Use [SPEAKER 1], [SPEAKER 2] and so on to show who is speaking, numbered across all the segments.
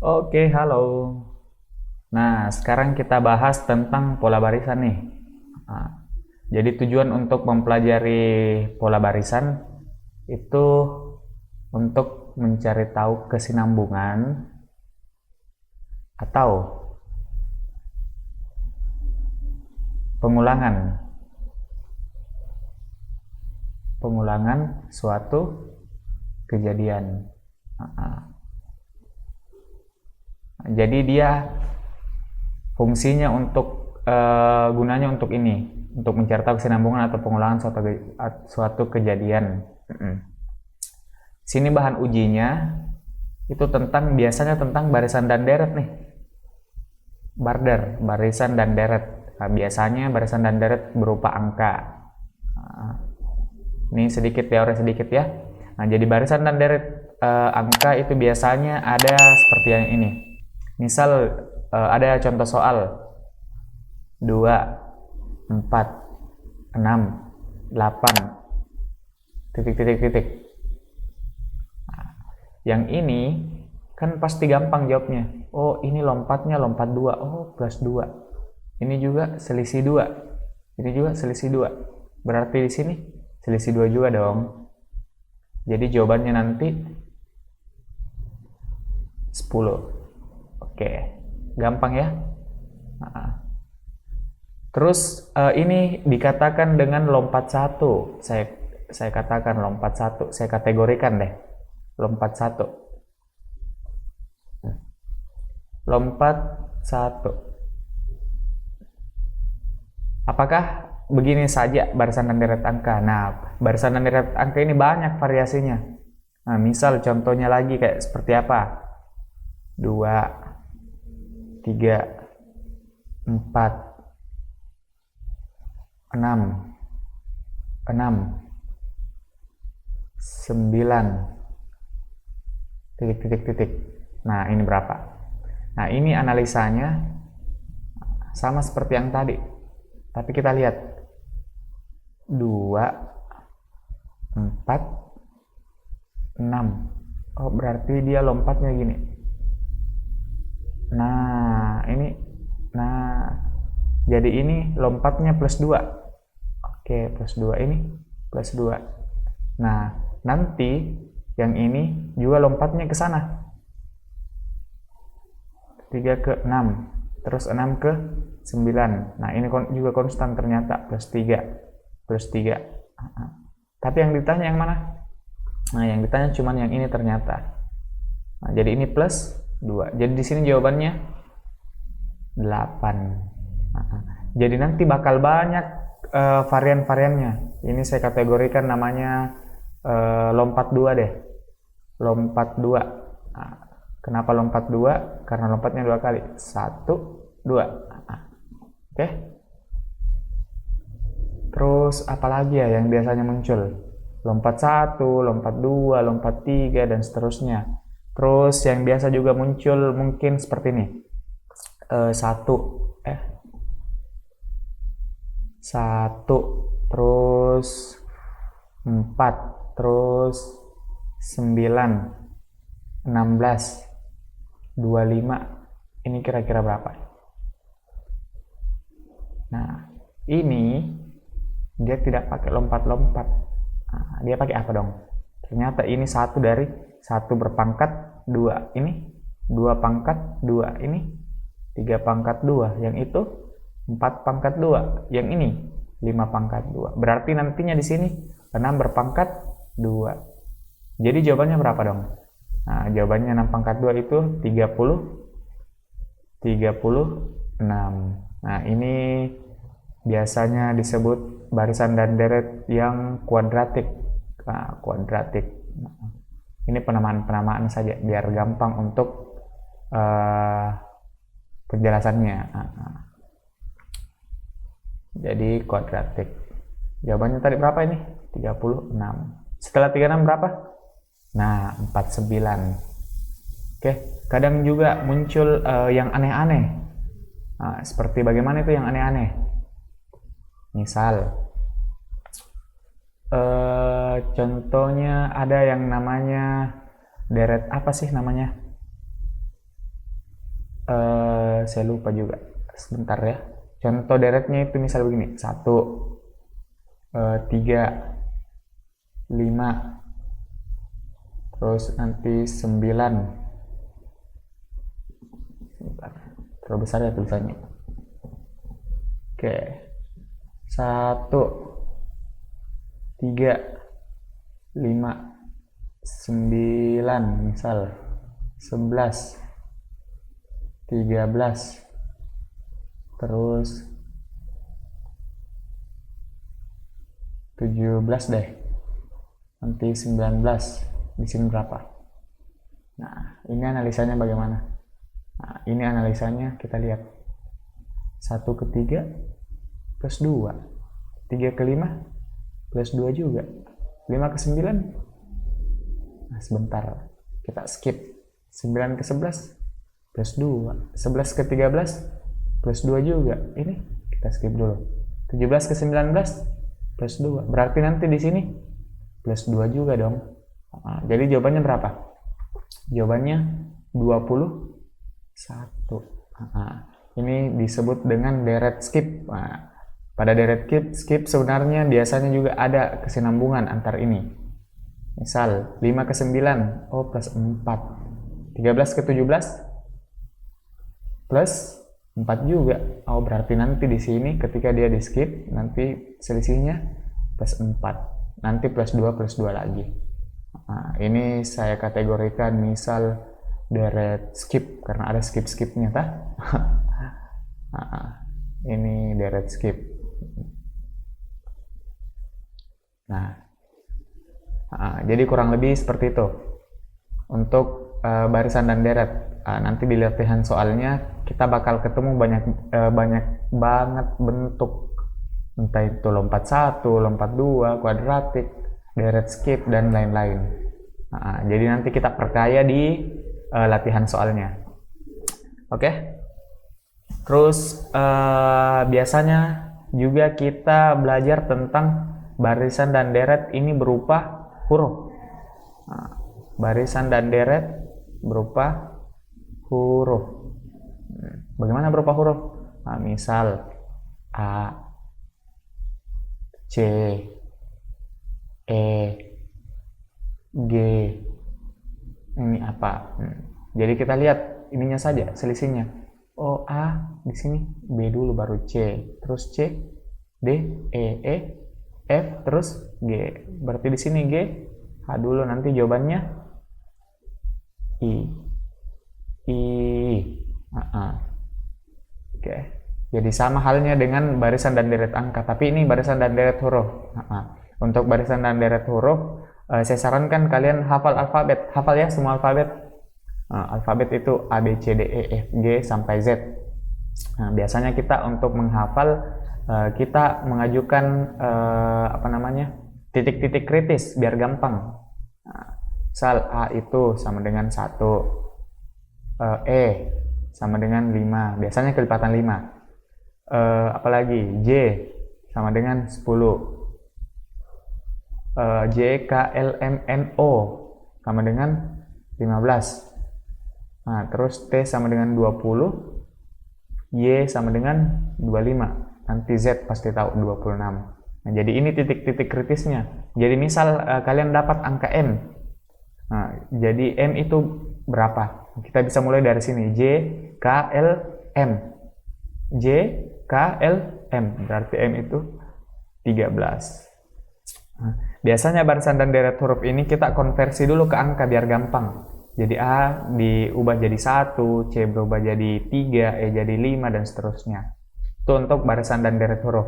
[SPEAKER 1] Oke, halo. Nah, sekarang kita bahas tentang pola barisan nih. Nah, jadi tujuan untuk mempelajari pola barisan itu untuk mencari tahu kesinambungan atau pengulangan pengulangan suatu kejadian. Nah, jadi dia fungsinya untuk gunanya untuk ini, untuk mencari tahu kesinambungan atau pengulangan suatu kejadian. Sini bahan ujinya itu biasanya tentang barisan dan deret nih. Barisan dan deret. Nah, biasanya barisan dan deret berupa angka. Nah, ini sedikit teori sedikit ya. Nah, jadi barisan dan deret angka itu biasanya ada seperti yang ini. Misal ada contoh soal 2, 4, 6, 8, titik. Nah, yang ini kan pasti gampang jawabnya. Oh, ini lompatnya lompat 2. Oh, plus 2. Ini juga selisih 2. Ini juga selisih 2. Berarti di sini selisih 2 juga dong. Jadi jawabannya nanti 10. Oke, gampang ya. Nah, terus ini dikatakan dengan lompat 1. Saya katakan lompat 1. Saya kategorikan deh. Lompat 1. Lompat 1. Apakah begini saja barisan dan deret angka? Nah, barisan dan deret angka ini banyak variasinya. Nah, misal contohnya lagi kayak seperti apa? 2, 3, 4, 6, 9, titik. Nah, ini berapa? Nah, ini analisanya sama seperti yang tadi. Tapi kita lihat 2, 4, 6. Oh, berarti dia lompatnya gini. Nah, jadi ini lompatnya plus 2. Oke, plus 2 ini plus 2. Nah, nanti yang ini juga lompatnya ke sana. 3 ke 6, terus 6 ke 9. Nah, ini juga konstan ternyata, plus 3. Tapi yang ditanya yang mana? Nah, yang ditanya cuma yang ini ternyata. Nah, jadi ini plus 2. Jadi di sini jawabannya 8. Jadi nanti bakal banyak varian-variannya. Ini saya kategorikan namanya lompat 2 deh. Lompat 2. Nah, kenapa lompat 2? Karena lompatnya 2 kali. 1, 2. Oke. Terus apalagi ya yang biasanya muncul? Lompat 1, lompat 2, lompat 3, dan seterusnya. Terus yang biasa juga muncul mungkin seperti ini. 1, terus 4, terus 9, 16, 25. Ini kira-kira berapa? Nah, ini dia tidak pakai lompat-lompat. Nah, dia pakai apa dong? Ternyata ini 1 dari 1 berpangkat 2. Ini 2 pangkat 2. Ini 3 pangkat 2. Yang itu 4 pangkat 2. Yang ini 5 pangkat 2. Berarti nantinya di sini 6 berpangkat 2. Jadi jawabannya berapa dong? Nah, jawabannya 6 pangkat 2 itu 36. Nah, ini biasanya disebut barisan dan deret yang kuadratik. Nah, kuadratik. Ini penamaan saja biar gampang untuk penjelasannya. Jadi kuadratik. Jawabannya tadi berapa ini? 36. Setelah 36 berapa? Nah, 49. Oke, kadang juga muncul yang aneh-aneh. Nah, seperti bagaimana itu yang aneh-aneh? Misal, contohnya ada yang namanya deret apa sih namanya? Saya lupa juga. Sebentar ya. Contoh deretnya itu misal begini. 1, 3, 5, terus nanti 9. Terlalu besar ya tulisannya. Oke. 1, 3, 5, 9 misal. 11, 13, terus 17 deh, nanti 19, di sini berapa? Nah, ini analisanya bagaimana? Nah, ini analisanya kita lihat. 1 ke 3 plus 2, 3 ke 5 plus 2 juga, 5 ke 9. Nah, sebentar, kita skip. 9 ke 11 plus 2, 11 ke 13 plus 2 juga, ini kita skip dulu. 17 ke 19 plus 2, berarti nanti di sini plus 2 juga dong. Nah, jadi jawabannya berapa? Jawabannya 21. Nah, ini disebut dengan deret skip. Nah, pada deret skip sebenarnya biasanya juga ada kesinambungan antar ini. Misal 5 ke 9, oh plus 4. 13 ke 17 plus 4 juga. Oh, berarti nanti di sini ketika dia di skip, nanti selisihnya plus 4. Nanti plus 2 lagi. Nah, ini saya kategorikan misal deret skip karena ada skip-skipnya tah. Nah, ini deret skip. Nah, jadi kurang lebih seperti itu untuk barisan dan deret. Nanti di latihan soalnya kita bakal ketemu banyak banget bentuk, entah itu lompat 1, lompat 2, kuadratik, deret skip dan lain-lain. Jadi nanti kita perkaya di latihan soalnya. Oke. Terus biasanya juga kita belajar tentang barisan dan deret ini berupa huruf. Barisan dan deret berupa huruf. Bagaimana berupa huruf? Misal A, C, E, G. Ini apa? Jadi kita lihat ininya saja, selisihnya. Oh, A di sini, B dulu baru C, terus C, D, E, F, terus G. Berarti di sini G, H dulu, nanti jawabannya I. Oke. Jadi sama halnya dengan barisan dan deret angka, tapi ini barisan dan deret huruf. Untuk barisan dan deret huruf, saya sarankan kalian hafal alfabet. Hafal ya semua alfabet. Alfabet itu A, B, C, D, E, F, G sampai Z. Biasanya kita untuk menghafal kita mengajukan titik-titik kritis biar gampang. Misal A itu sama dengan 1, E sama dengan 5, biasanya kelipatan 5. Apalagi J sama dengan 10, J, K, L, M, N, O sama dengan 15. Nah, terus T sama dengan 20, Y sama dengan 25, nanti Z pasti tahu 26. Nah, jadi ini titik-titik kritisnya. Jadi misal kalian dapat angka M. Nah, jadi M itu berapa? Kita bisa mulai dari sini. J, K, L, M. J, K, L, M. Berarti M itu 13. Nah, biasanya barisan dan deret huruf ini kita konversi dulu ke angka biar gampang. Jadi A diubah jadi 1, C berubah jadi 3, E jadi 5, dan seterusnya. Itu untuk barisan dan deret huruf.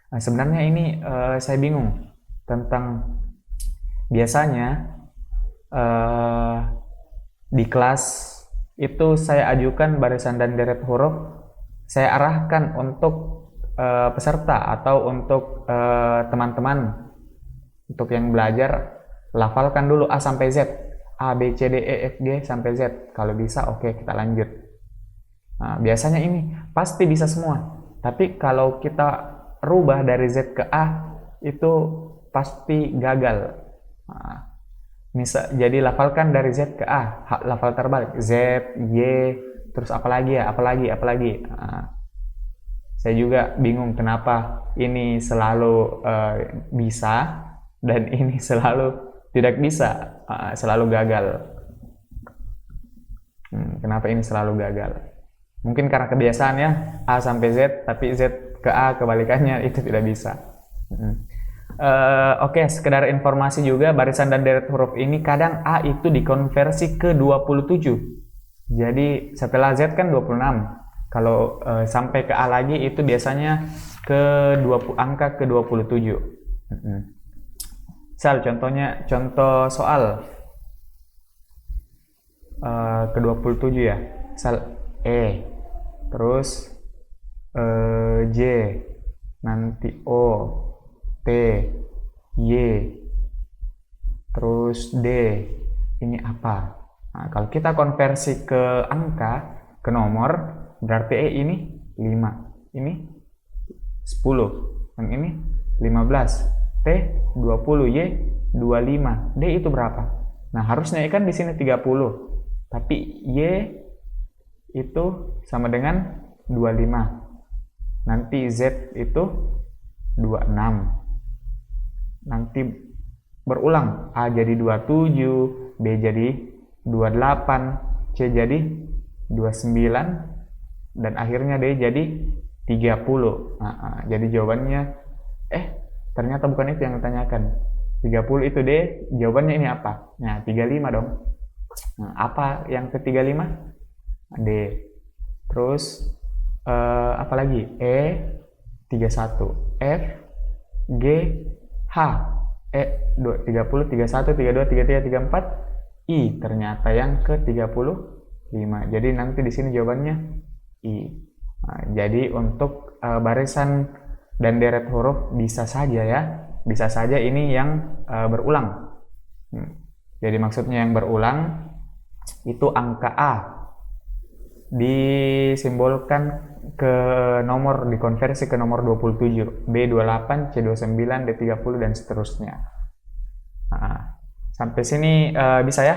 [SPEAKER 1] Nah, sebenarnya ini saya bingung tentang biasanya di kelas itu saya ajukan barisan dan deret huruf, saya arahkan untuk peserta atau untuk teman-teman untuk yang belajar, lafalkan dulu A sampai Z, A, B, C, D, E, F, G sampai Z. Kalau bisa oke, kita lanjut. Nah, biasanya ini pasti bisa semua, tapi kalau kita rubah dari Z ke A itu pasti gagal. Nah, jadi lafalkan dari Z ke A, lafal terbalik, Z, Y, terus apalagi ya, apalagi. Saya juga bingung kenapa ini selalu bisa dan ini selalu tidak bisa, selalu gagal. Kenapa ini selalu gagal? Mungkin karena kebiasaan ya, A sampai Z, tapi Z ke A kebalikannya itu tidak bisa. Oke, sekedar informasi juga, barisan dan deret huruf ini kadang A itu dikonversi ke 27. Jadi setelah Z kan 26. Kalau sampai ke A lagi itu biasanya ke 20, angka ke 27. Contoh soal ke 27 ya. Misal E, terus J, nanti O, T, Y, terus D. Ini apa? Nah, kalau kita konversi ke angka, ke nomor, berarti E ini 5, ini 10, yang ini 15, T 20, Y 25, D itu berapa? Nah, harusnya kan di sini 30, tapi Y itu sama dengan 25. Nanti Z itu 26. Nanti berulang, A jadi 27, B jadi 28, C jadi 29, dan akhirnya D jadi 30. Jadi jawabannya ternyata bukan itu yang ditanyakan. 30 itu D, jawabannya ini apa? Nah, 35 dong. Nah, apa yang ke 35? D. Terus apa lagi? E 31, F, G, H. 30, 31, 32, 33, 34, I. Ternyata yang ke 35. Jadi nanti di sini jawabannya I. Nah, jadi untuk barisan dan deret huruf bisa saja ya. Bisa saja ini yang berulang. Jadi maksudnya yang berulang itu angka A disimbolkan ke nomor, dikonversi ke nomor 27, B 28, C 29, D 30 dan seterusnya. Sampai sini bisa ya.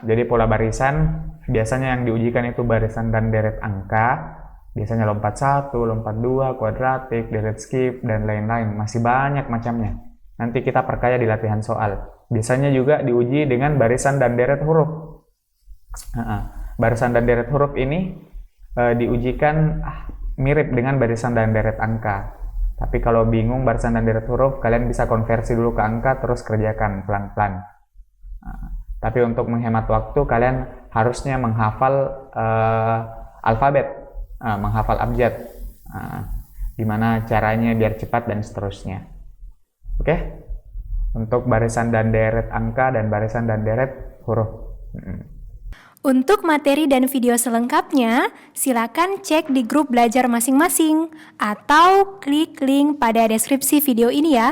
[SPEAKER 1] Jadi pola barisan biasanya yang diujikan itu barisan dan deret angka. Biasanya lompat 1, lompat 2, kuadratik, deret skip, dan lain-lain. Masih banyak macamnya. Nanti kita perkaya di latihan soal. Biasanya juga diuji dengan barisan dan deret huruf. Barisan dan deret huruf ini diujikan mirip dengan barisan dan deret angka. Tapi kalau bingung barisan dan deret huruf, kalian bisa konversi dulu ke angka, terus kerjakan pelan-pelan. Tapi untuk menghemat waktu, kalian harusnya menghafal alfabet, menghafal abjad, gimana caranya biar cepat dan seterusnya. Oke? Untuk barisan dan deret angka dan barisan dan deret huruf.
[SPEAKER 2] Untuk materi dan video selengkapnya, silakan cek di grup belajar masing-masing atau klik link pada deskripsi video ini ya.